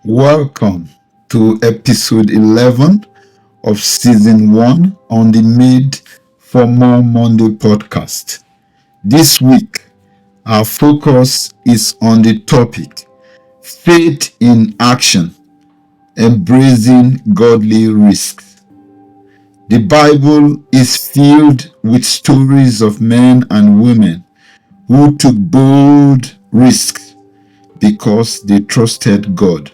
Welcome to episode 11 of season 1 on the Made for More Monday podcast. This week, our focus is on the topic Faith in Action, Embracing Godly Risks. The Bible is filled with stories of men and women who took bold risks because they trusted God.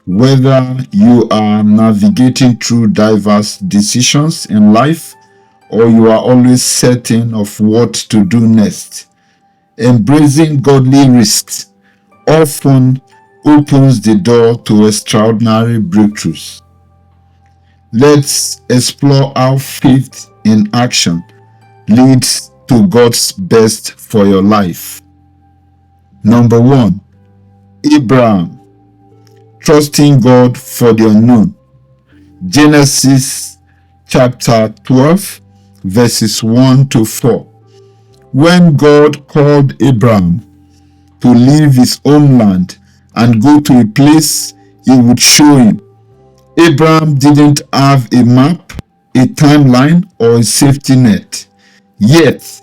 Whether you are navigating through diverse decisions in life or you are always certain of what to do next, embracing godly risks often opens the door to extraordinary breakthroughs. Let's explore how faith in action leads to God's best for your life. Number 1. Abraham, trusting God for the unknown. Genesis chapter 12, verses 1 to 4. When God called Abraham to leave his homeland and go to a place he would show him, Abraham didn't have a map, a timeline, or a safety net. Yet,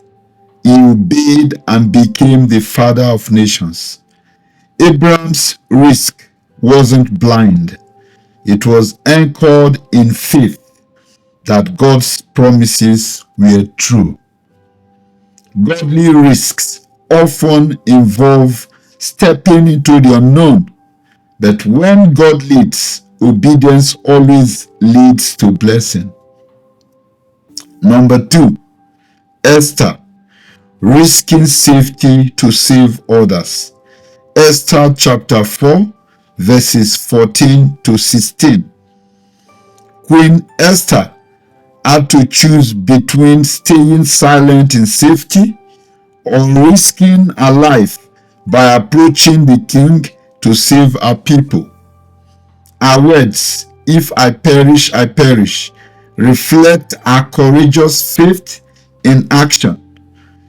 he obeyed and became the father of nations. Abraham's risk wasn't blind. It was anchored in faith that God's promises were true. Godly risks often involve stepping into the unknown, but when God leads, obedience always leads to blessing. Number 2, Esther, risking safety to save others. Esther chapter 4, verses 14 to 16. Queen Esther had to choose between staying silent in safety or risking her life by approaching the king to save her people. Her words, "If I perish, I perish," reflect her courageous faith in action.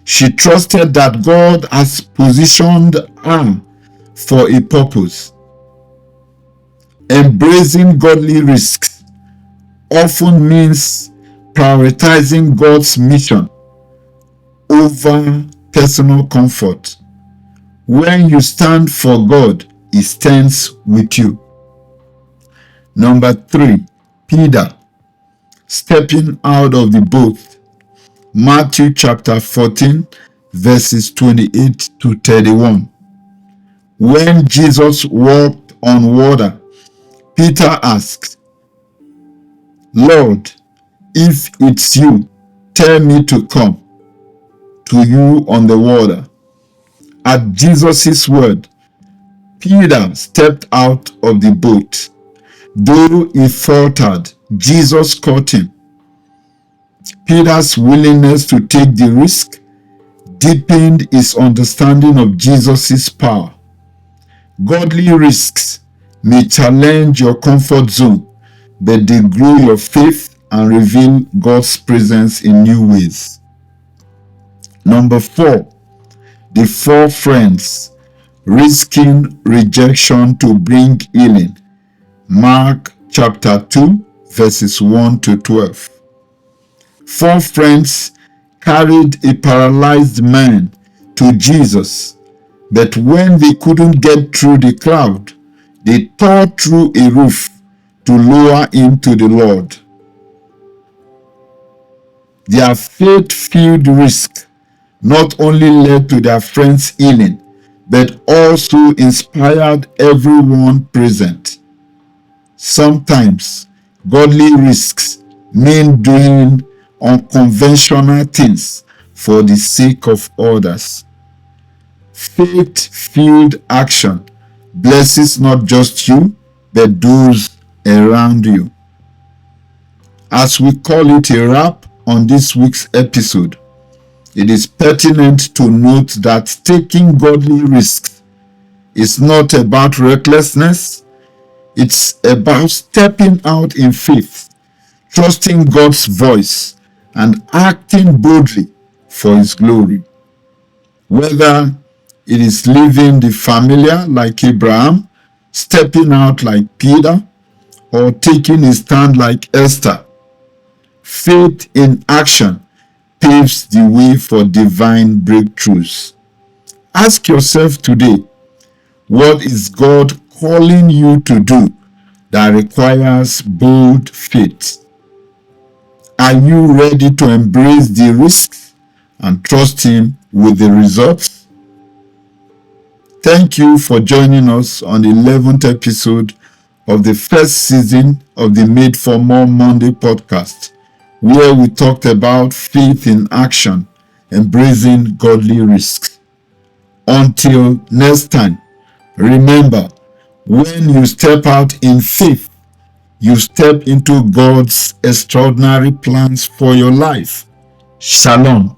She trusted that God has positioned her for a purpose. Embracing godly risks often means prioritizing God's mission over personal comfort. When you stand for God, He stands with you. Number 3, Peter, stepping out of the boat. Matthew chapter 14, verses 28 to 31. When Jesus walked on water, Peter asked, "Lord, if it's you, tell me to come to you on the water." At Jesus' word, Peter stepped out of the boat. Though he faltered, Jesus caught him. Peter's willingness to take the risk deepened his understanding of Jesus' power. Godly risks may challenge your comfort zone, but they grow your faith and reveal God's presence in new ways. Number 4, the 4 friends, risking rejection to bring healing. Mark chapter 2, verses 1 to 12. 4 friends carried a paralyzed man to Jesus, but when they couldn't get through the crowd, they tore through a roof to lower him to the Lord. Their faith-filled risk not only led to their friends' healing, but also inspired everyone present. Sometimes, godly risks mean doing unconventional things for the sake of others. Faith-filled action blesses not just you, but those around you. As we call it a wrap on this week's episode, it is pertinent to note that taking godly risks is not about recklessness. It's about stepping out in faith, trusting God's voice, and acting boldly for His glory. Whether it is leaving the familiar like Abraham stepping out like Peter, or taking a stand like Esther. Faith in action paves the way for divine breakthroughs. Ask yourself today, what is God calling you to do that requires bold faith? Are you ready to embrace the risks and trust Him with the results? Thank you for joining us on the 11th episode of the first season of the Made for More Monday podcast, where we talked about faith in action, embracing godly risks. Until next time, remember, when you step out in faith, you step into God's extraordinary plans for your life. Shalom.